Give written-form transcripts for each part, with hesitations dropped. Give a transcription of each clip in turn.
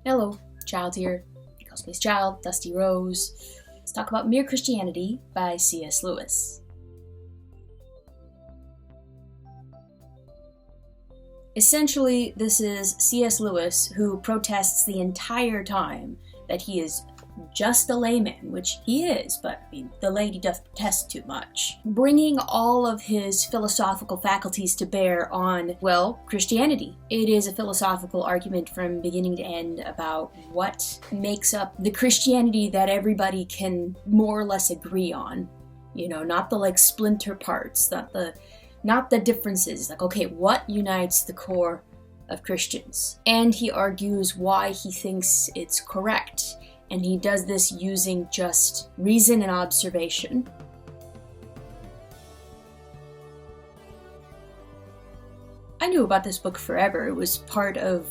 Hello, Child here. He calls me his child, Dusty Rose. Let's talk about Mere Christianity by C.S. Lewis. Essentially, this is C.S. Lewis who protests the entire time that he is just a layman, which he is, but I mean, the lady doth protest too much. Bringing all of his philosophical faculties to bear on, well, Christianity. It is a philosophical argument from beginning to end about what makes up the Christianity that everybody can more or less agree on. You know, not the splinter parts, not the differences. Okay, what unites the core of Christians? And he argues why he thinks it's correct. And he does this using just reason and observation. I knew about this book forever. It was part of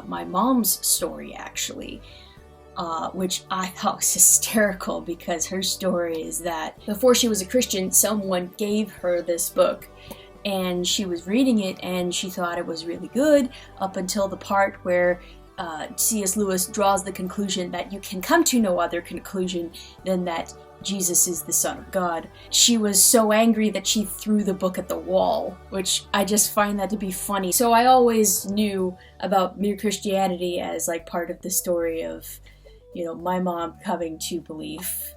my mom's story, actually, which I thought was hysterical because her story is that before she was a Christian, someone gave her this book. And she was reading it and she thought it was really good up until the part where C.S. Lewis draws the conclusion that you can come to no other conclusion than that Jesus is the Son of God. She was so angry that she threw the book at the wall, which I just find that to be funny. So I always knew about Mere Christianity as part of the story of, my mom coming to belief.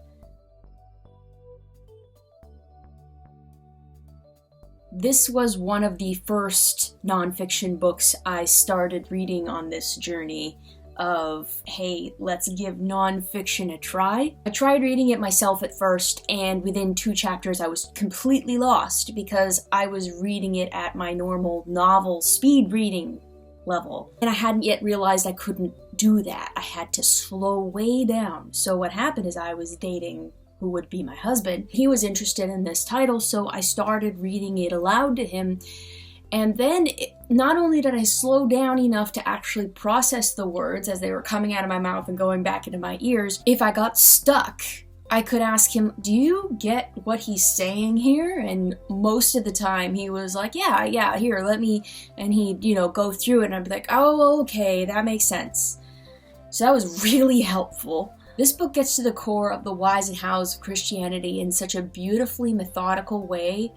This was one of the first nonfiction books I started reading on this journey of, hey, let's give nonfiction a try. I tried reading it myself at first, and within 2 chapters I was completely lost because I was reading it at my normal novel speed reading level. And I hadn't yet realized I couldn't do that. I had to slow way down. So what happened is I was dating who would be my husband. He was interested in this title, so I started reading it aloud to him. And then not only did I slow down enough to actually process the words as they were coming out of my mouth and going back into my ears, if I got stuck, I could ask him, do you get what he's saying here? And most of the time he was like, yeah, here, let me, and he'd, go through it and I'd be like, oh, okay, that makes sense. So that was really helpful. This book gets to the core of the whys and hows of Christianity in such a beautifully methodical way.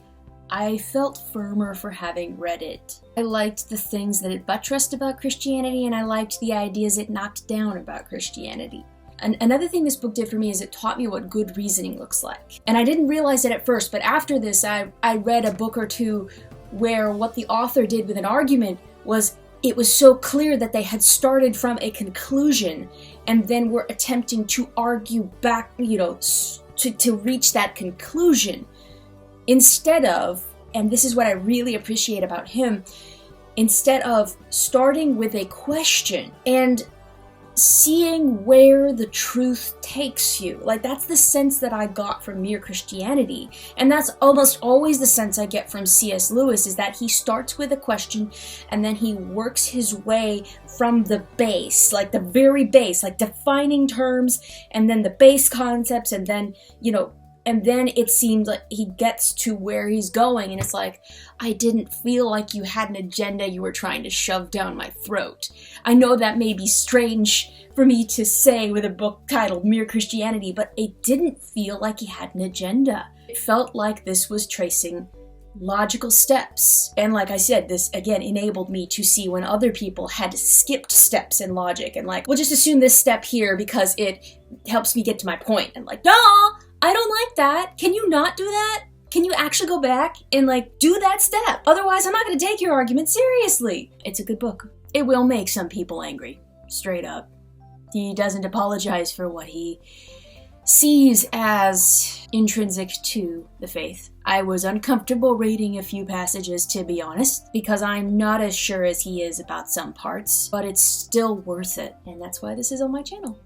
I felt firmer for having read it. I liked the things that it buttressed about Christianity, and I liked the ideas it knocked down about Christianity. And another thing this book did for me is it taught me what good reasoning looks like. And I didn't realize it at first, but after this, I read a book or two where what the author did with an argument was it was so clear that they had started from a conclusion and then were attempting to argue back, to reach that conclusion. Instead of, and this is what I really appreciate about him, instead of starting with a question and seeing where the truth takes you. That's the sense that I got from Mere Christianity. And that's almost always the sense I get from C.S. Lewis, is that he starts with a question and then he works his way from the base, the very base, defining terms and then the base concepts and then, and then it seems like he gets to where he's going and it's I didn't feel like you had an agenda you were trying to shove down my throat. I know that may be strange for me to say with a book titled Mere Christianity, but it didn't feel like he had an agenda. It felt like this was tracing logical steps. And like I said, this again enabled me to see when other people had skipped steps in logic and we'll just assume this step here because it helps me get to my point. And no, I don't like that. Can you not do that? Can you actually go back and do that step? Otherwise, I'm not going to take your argument seriously. It's a good book. It will make some people angry, straight up. He doesn't apologize for what he sees as intrinsic to the faith. I was uncomfortable reading a few passages, to be honest, because I'm not as sure as he is about some parts, but it's still worth it, and that's why this is on my channel.